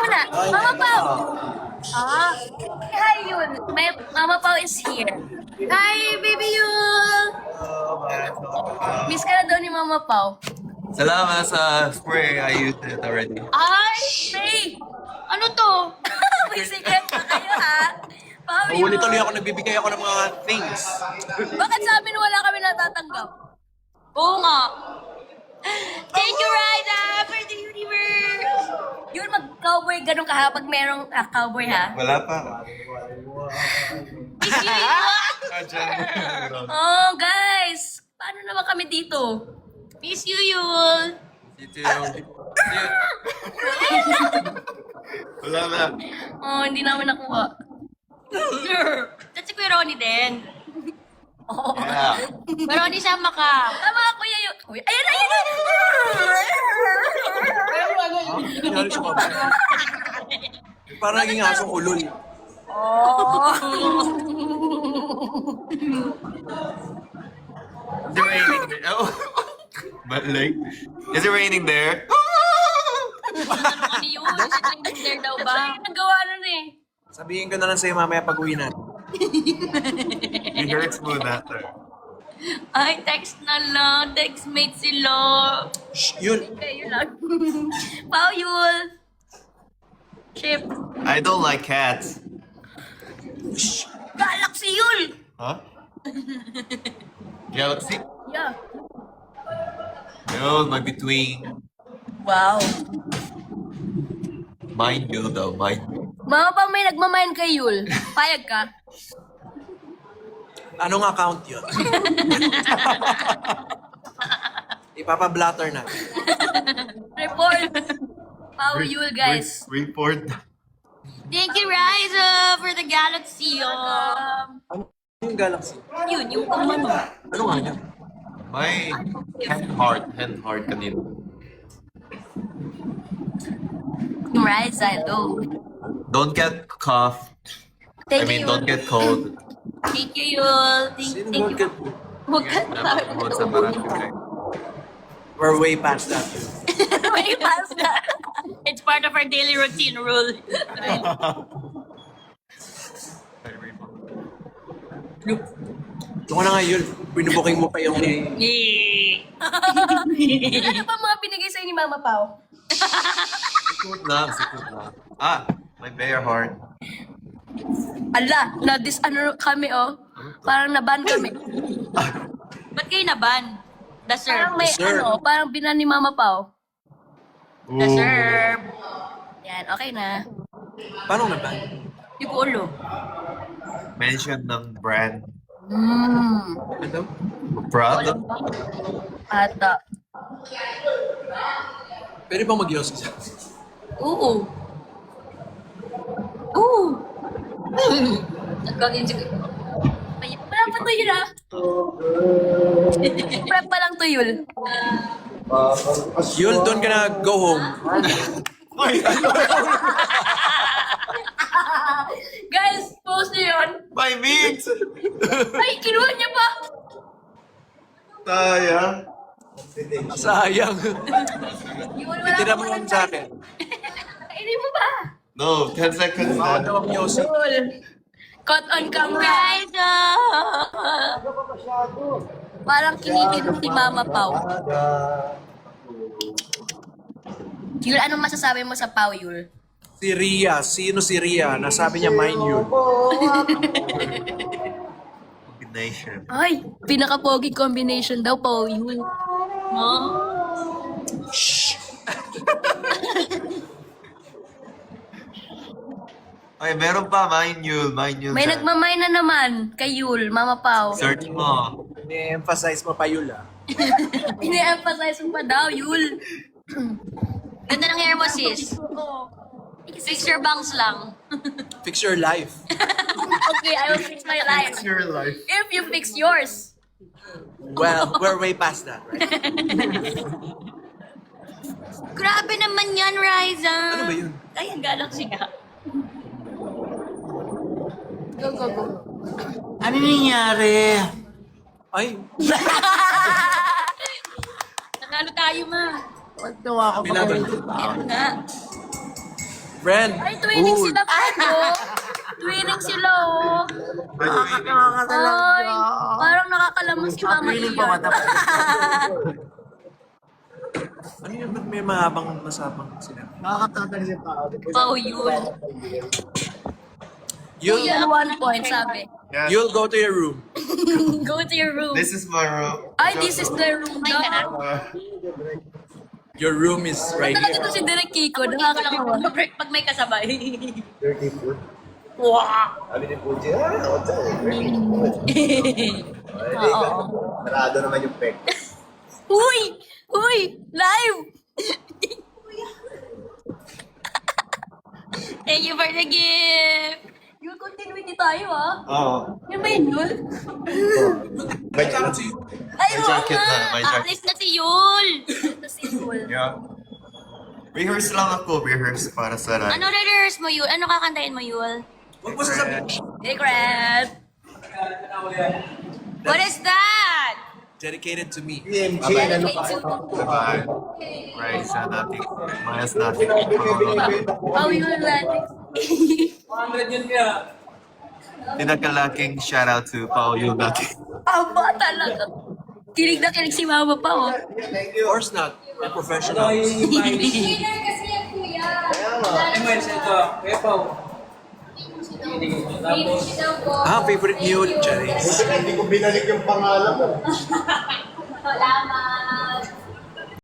muna. Mama Pao. Ah, hi Yul. Mama Pao is here. Hi, baby Yul. Miss ka na daw ni Mama Pao. Salamat sa spray. I used it already. Ay, Faye! Ano to? May secret pa kayo, ha? Pao Yul. Tuloy ako, nagbibigay ako ng mga things. Bakit sa amin wala kami natatanggap? Oo nga. Thank you, Ryza, for the universe! Yun, mag-cowboy ganun ka ha, pag merong cowboy ha. Wala pa. Oh, guys! Paano naman kami dito? Miss you, Yul! Wala na. Oh, hindi namin nakuha. That's si Kuya Ronnie din. Oh. Yeah. Pero Ronnie, sama ka. Tama ka, Kuya Yul. Uy, ayan, ayan, ayan! Nangyari siya ba? Parang naging asong ulol. Oh. Is it raining there? Oh. But like, is it raining there? Ano yun? There daw ba? Ano nagawa nun eh? Sabihin ko na lang sa'yo mamaya pag uwi natin. It hurts muna. Ay, text na lang. Text mate sila. Shh, Yul. Kayo lang. Pao, Yul. Chip. I don't like cats. Galaxy, Yul. Huh? Galaxy? Yeah. No, my between. Wow. Mind you though, mind you. Mama pa may nagmamayan kay Yul. Payag ka? Anong account yun? Ipapa-blatter na. Report. Pao, Yul, guys. Report. Thank you, Ryza, for the Galaxy. Ano yung Galaxy? Yun, yung kumano. Ano nga yan? My hand heart kanina. Yung Ryza, hello. Don't get cough. I Thank mean, you, don't get cold. Thank you, Yul. Sino Thank ba? you. Huwag ka Huwag sa barangay. We're way past that. Way past that. It's part of our daily routine rule. Ito ko na nga, Yul. Binubuking mo pa yung... Yay! Ano ba mga binigay sa'yo ni Mama Pao? Sikot lang. Ah, my bear heart. Ala, ano kami oh. Parang naban kami. Ba't kayo naban? Deserve. Parang may Deserve. parang binan ni Mama Pao. Deserve. Yan, okay na. Paano na ba? Yung ulo. Mention ng brand. Ano? Prada. Ata. Pwede bang mag-yos isa? Oo. Oo. Nagkagin siguro. Wala pa tuyul ah. Prep pa lang tuyul. Yul, doon ka na go home. Guys, post niyo yun. My mix! Ay, kinuha niya pa. Sayang. Sayang. Yun, wala Tira pa mo pala lang sa akin. Kainin mo ba? No, 10 seconds Bawal na. daw ang yosi. Caught on camera. Parang kinikilig si Mama Pao. Yul, anong masasabi mo sa Pao, Yul? Si Ria. Sino si Ria? Nasabi niya mine yun. Combination. Ay, pinaka-pogi combination daw, Pao, Yul. Ay, meron pa. Mind you. May nagmamay na naman kay Yul, Mama Pao. Search mo. Ni-emphasize mo pa Yul, ah. Ini-emphasize mo pa daw, Yul. Ganda ng hair mo, sis. Fix your bangs lang. Fix your life. Okay, I will fix my life. It's your life. If you fix yours. Well, we're way past that, right? Grabe naman yan, Ryza. Ano ba yun? Ay, ang galaxy nga. Go, go, go. Ano nangyari? Ay, Nanalo tayo, ma. Wag tawa ako. Meron nga. Friend. Ay, twinning Uy. sila, Pedro. Twinning sila, oh. Ay, parang nakakalamas si Mama Ian. Ano yun? Ba't may mahabang masabang sila? Pao yun. You'll, Kuya, 1 point, sabi. Yeah. you'll go to your room. Go to your room. This is my room. Ay, this is the room daw. Your room is right Talaga here. to si Direk Kiko, nakakalawa. Pag may kasabay. Dirty food. Wow! Sabi ni Puji, what's that? Dirty food. Sarado naman yung pek. Uy! Uy! Live! Thank you for the gift! Yung continuity tayo, ah. Oo. Yan ba yun, Yul? May Ay, May oo jacket nga! na, may jacket. Alis na si Yul! Ito si Yul. Yeah. Rehearse lang ako. Rehearse para sa Ano re-rehearse mo, Yul? Ano kakantahin mo, Yul? Huwag mo sasabihin. Secret! What is that? Dedicated to me. PMG, ano pa? Diba? Right, sa natin. Mayas natin. Oh, Yul natin. Tinagkalaking shoutout to Pao Yul natin. Aba talaga. Kilig na kilig si Mama pa, oh. Thank you. Of course not. I'm professional. Favorite niyo, Cherry. Hindi ko binalik yung pangalan mo. Salamat.